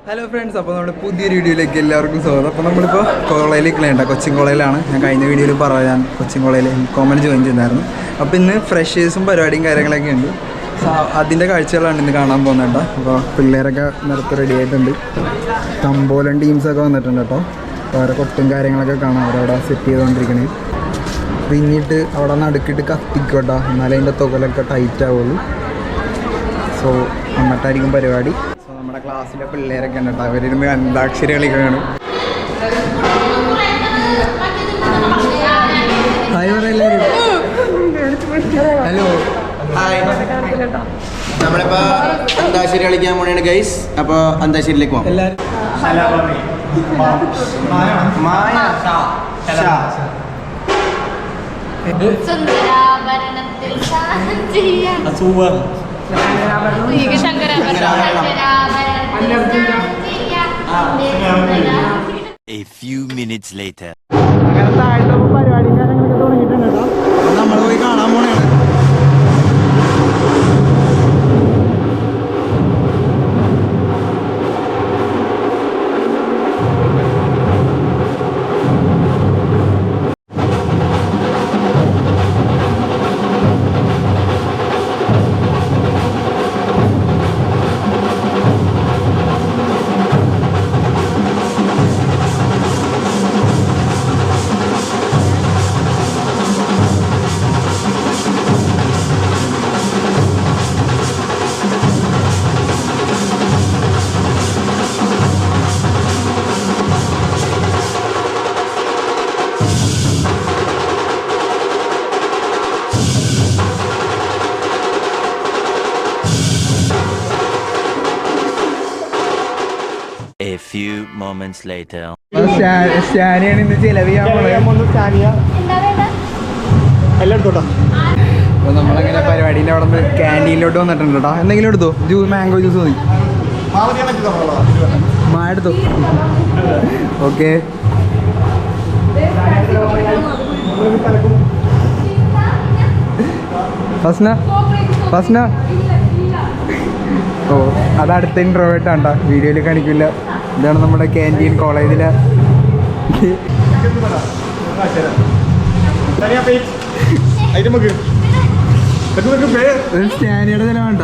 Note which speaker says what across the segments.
Speaker 1: Hello friends, അപ്പോൾ നമ്മുടെ പുതിയൊരു വീഡിയോയിലേക്ക് എല്ലാവർക്കും സ്വാഗതം. അപ്പോൾ നമ്മളിപ്പോൾ കോളേജിലേക്കുള്ള കൊച്ചിൻ കോളേജിലാണ്. ഞാൻ കഴിഞ്ഞ വീഡിയോയിൽ പറയാൻ കൊച്ചിൻ കോളേജിൽ കോമൺ ജോയിൻ ചെയ്തായിരുന്നു. അപ്പോൾ ഇന്ന് ഫ്രഷേഴ്സും പരിപാടിയും കാര്യങ്ങളൊക്കെ ഉണ്ട്. അതിൻ്റെ കാഴ്ചകളാണ് ഇന്ന് കാണാൻ പോകുന്നത് കേട്ടോ. അപ്പോൾ പിള്ളേരൊക്കെ നേരത്തെ റെഡി ആയിട്ടുണ്ട്. തമ്പോലൻ ടീംസൊക്കെ വന്നിട്ടുണ്ട് കേട്ടോ. അപ്പോൾ അവരെ കൊട്ടും കാര്യങ്ങളൊക്കെ കാണാം. അവരവിടെ സെറ്റ് ചെയ്തുകൊണ്ടിരിക്കണേ. പിന്നീട് അവിടെ നടുക്കിട്ട് കത്തിക്കോട്ടോ, എന്നാലേ അതിൻ്റെ തുകലൊക്കെ ടൈറ്റ് ആവുള്ളൂ. സോ എന്നിട്ടായിരിക്കും പരിപാടി. നമ്മുടെ ക്ലാസ്സിലെ പിള്ളേരൊക്കെ ഉണ്ട് കേട്ടോ. അവരിരുന്ന് അന്താക്ഷരി കളിക്കുകയാണ്. ഹായ് പറയെല്ലാവരും. Hello hi.
Speaker 2: നമ്മളിപ്പോ അന്താക്ഷരി കളിക്കാൻ പോണേണ് ഗൈസ്. അപ്പോൾ അന്താക്ഷരിയിലേക്ക് പോകാം.
Speaker 1: എല്ലാവരും
Speaker 3: A few minutes later.
Speaker 1: അങ്ങനെ താഴത്തെ പരിപാടിയും കാര്യങ്ങളൊക്കെ തുടങ്ങിയിട്ടുണ്ട് കേട്ടോ. നമ്മൾ പോയി കാണാൻ പോണേണ്.
Speaker 3: A few moments later.
Speaker 1: സ്റ്റാനിയാണ് ഇന്ന് ചെലവ് ചെയ്യാൻ പോണത്. അപ്പോൾ നമ്മളങ്ങനെ പരിപാടീൻ്റെ അവിടെ നിന്ന് ക്യാൻറ്റീനിലോട്ട് വന്നിട്ടുണ്ട് കേട്ടോ. എന്തെങ്കിലും എടുത്തോ? മാംഗോ ജ്യൂസ് മതി. എടുത്തോ. ഓക്കെ. ഫസ്ന ഓ, അത് അടുത്ത ഇൻട്രോവേർട്ടാണ് കേട്ടോ. വീഡിയോയിൽ കാണിക്കില്ല. ഇതാണ് നമ്മുടെ ക്യാൻറ്റീൻ കോളേജിലെ. സ്റ്റാനിയുടെ ചില വേണ്ട.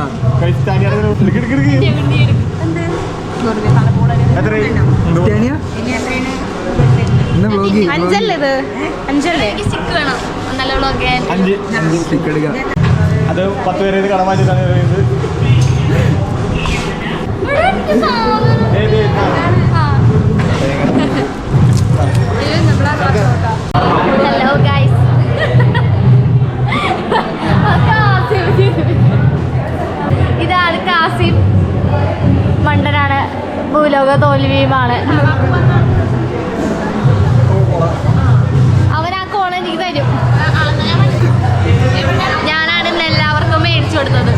Speaker 4: അത് 10 പേര് കടം വാങ്ങിച്ചിട്ടാണ്
Speaker 5: ഹലോ ഗൈസ്. ഇതാണ് കാസിം. മണ്ടനാണ്, ഭൂലോക തോൽവിയുമാണ്. അവൻ ആ കോണ എനിക്ക് തരും. ഞാനാണ് ഇന്ന് എല്ലാവർക്കും മേടിച്ചു കൊടുത്തത്.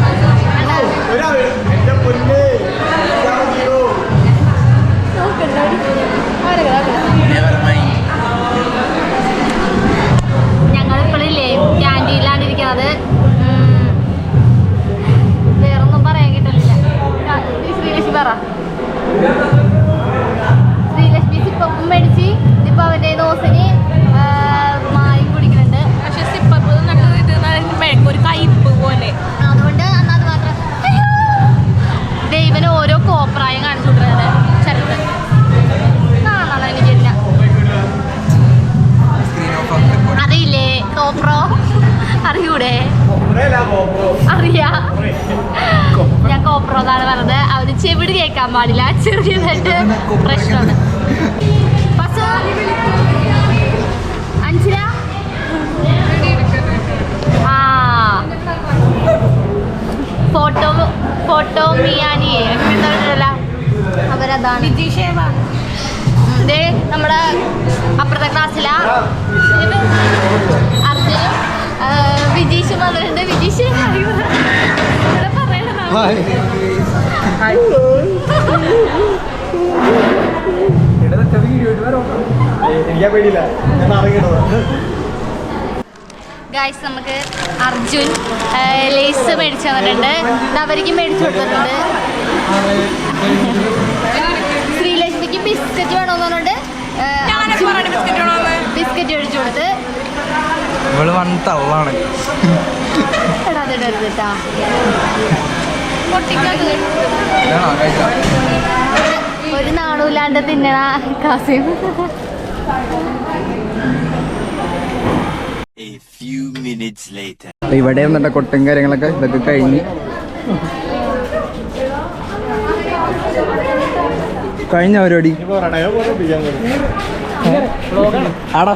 Speaker 5: ഞങ്ങളിപ്പോഴില്ലേ ക്യാൻറ്റീനിലാണ് ഇരിക്കുന്നത്. വേറൊന്നും പറയാൻ കിട്ടില്ല. ശ്രീലക്ഷ്മി പറ. ശ്രീലക്ഷ്മി സിപ്പപ്പും മേടിച്ച് ഇപ്പൊ അവന്റെ ദോശന് മായി കുടിക്കുന്നുണ്ട്. പക്ഷെ സിപ്പപ്പ് ഒരു കയ്പ് പോലെ. അതുകൊണ്ട് അന്നത് മാത്രം ദൈവന് ഓരോ കോപ്രായം കാണിച്ചു കൊടുക്കുന്നത്. ശരത്ത് കാണാൻ എനിക്കില്ല. അറിയില്ലേ കോപ്രോ? അറിയൂടെ? അറിയാ. ഞാൻ കോപ്രോ എന്നാണ് പറഞ്ഞത്. അവര് ചെവിട് കേൾക്കാൻ പാടില്ല. ചെറിയതായിട്ട് പ്രശ്നമാണ്. അഞ്ചില ഫോട്ടോ മിയാനിയെ എന്താ അവരതാണ്. ഇതേ നമ്മുടെ അപ്പുറത്തെ ക്ലാസ്സിലാ അർജുനും വിജീഷും വന്നിട്ടുണ്ട്. വിജീഷ് ഗൈസ്, നമുക്ക് അർജുൻ ലേസ് മേടിച്ചു തന്നിട്ടുണ്ട്. അവർക്ക് മേടിച്ചു കൊടുത്തിട്ടുണ്ട്. ബിസ്ക്കറ്റ് ഒഴിച്ചു കൊടുത്ത്.
Speaker 1: ഇവള് വന്ന് തള്ളാണ്.
Speaker 5: എടാ അതിടരുത് കേട്ടാ. ഒരു നാണൂല്ലാണ്ട് തിന്നണ Kasim.
Speaker 3: A few minutes later.
Speaker 1: ഇവിടെ വന്നിട്ട് കൊട്ടും കാര്യങ്ങളൊക്കെ ഇതൊക്കെ കഴിഞ്ഞ് കഴിഞ്ഞ പരിപാടി ആടാ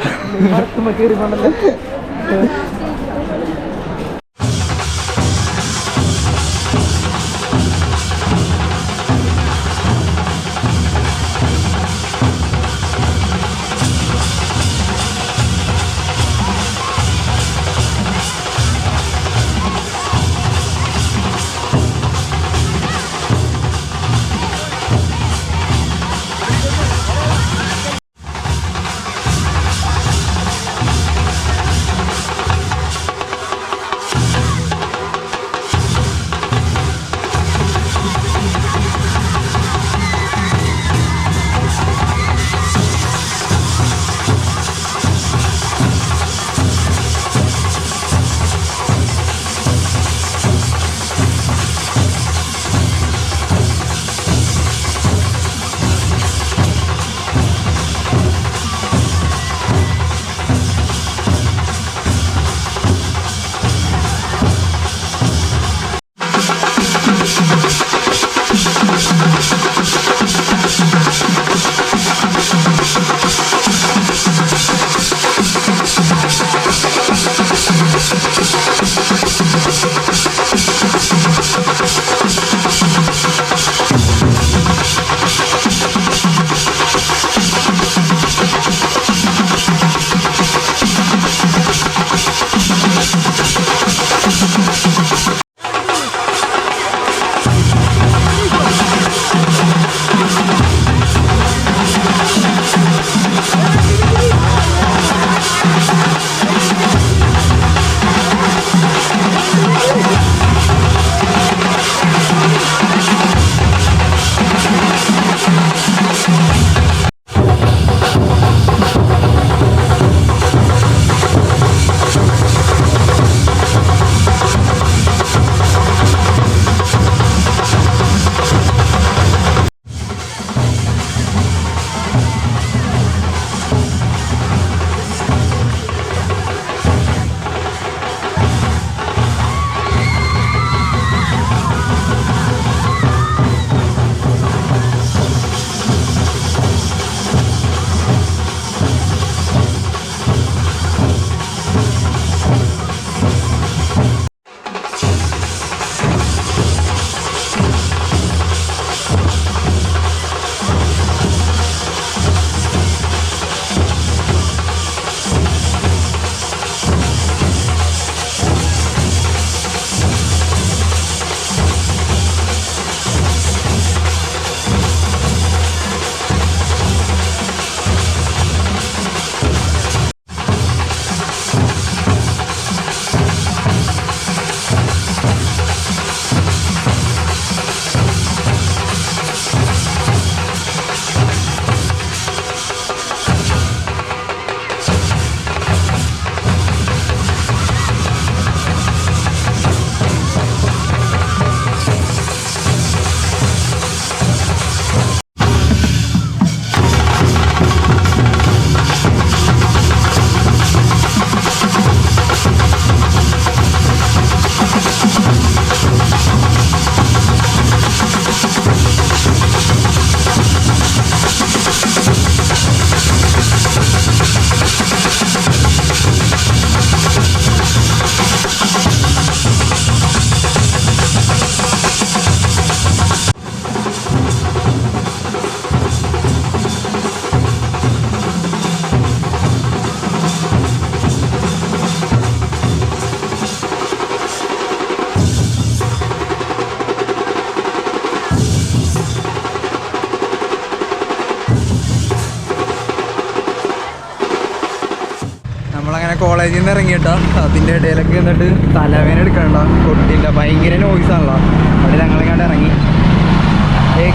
Speaker 1: കോളേജിൽ നിന്ന് ഇറങ്ങിയിട്ടാ അതിൻ്റെ ഇടയിലൊക്കെ എന്നിട്ട് തലവേന എടുക്കണ്ട കൊട്ടില്ല, ഭയങ്കര നോയ്സാണല്ലോ. അവിടെ ഞങ്ങളിങ്ങോട്ട് ഇറങ്ങി.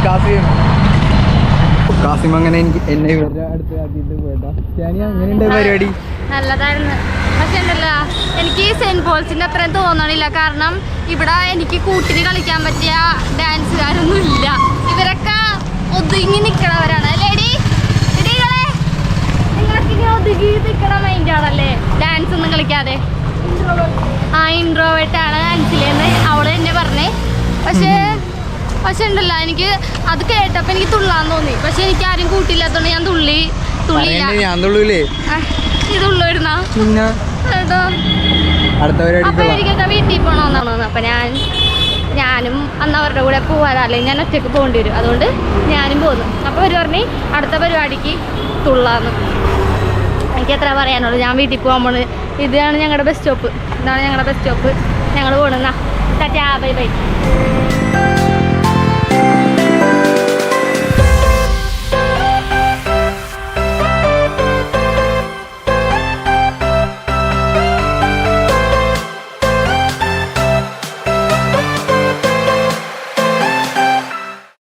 Speaker 1: കാസിം കാസിം അങ്ങനെ എന്നെ ഇവരുടെ അടുത്ത് ആക്കിയിട്ട് പോയതാ. എങ്ങനെയുണ്ട് പരിപാടി?
Speaker 5: നല്ലതായിരുന്നു. പക്ഷെ ഉണ്ടല്ലോ എനിക്ക് സെന്റ് പോൾസിന്റെ അത്രയും തോന്നണില്ല. കാരണം ഇവിടെ എനിക്ക് കൂട്ടിന് കളിക്കാൻ പറ്റിയ ഡാൻസുകാരൊന്നും ഇല്ല. ഇവരൊക്കെ ഒതുങ്ങി നിൽക്കണവരാണ്. ലേഡി നിങ്ങൾക്ക് ഇനി ഒതുങ്ങി നിൽക്കണ മൈൻഡാണല്ലേ ഡാൻസ് ഒന്നും കളിക്കാതെ. ഇൻട്രോവേർട്ടാണ് അൻസിലെന്ന് അവള് എന്നെ പറഞ്ഞേ. പക്ഷെ ഉണ്ടല്ലോ എനിക്ക് അത് കേട്ടപ്പോ എനിക്ക് തുള്ളാൻ തോന്നി. പക്ഷെ എനിക്ക് ആരും കൂട്ടില്ലാത്തോണ്ട് ഞാൻ തുള്ളിയില്ല.
Speaker 1: ഞാൻ തുള്ളൂലേ?
Speaker 5: ഇത് ഉള്ളായിരുന്നാ അപ്പൊ എനിക്കൊക്കെ വീട്ടിൽ പോകണമെന്നാണ്. അപ്പൊ ഞാനും അന്ന് അവരുടെ കൂടെ പോവാതെ, അല്ലെങ്കിൽ ഞാൻ ഒറ്റയ്ക്ക് പോകേണ്ടി വരും. അതുകൊണ്ട് ഞാനും പോന്നു. അപ്പൊ അവർ പറഞ്ഞ് അടുത്ത പരിപാടിക്ക് തുള്ളാന്ന്. എനിക്ക് എത്ര പറയാനുള്ളൂ. ഞാൻ വീട്ടിൽ പോകാൻ പോണ്. ഇതാണ് ഞങ്ങളുടെ ബസ് സ്റ്റോപ്പ്. ഞങ്ങൾ പോണെന്നാ. Tata bye bye.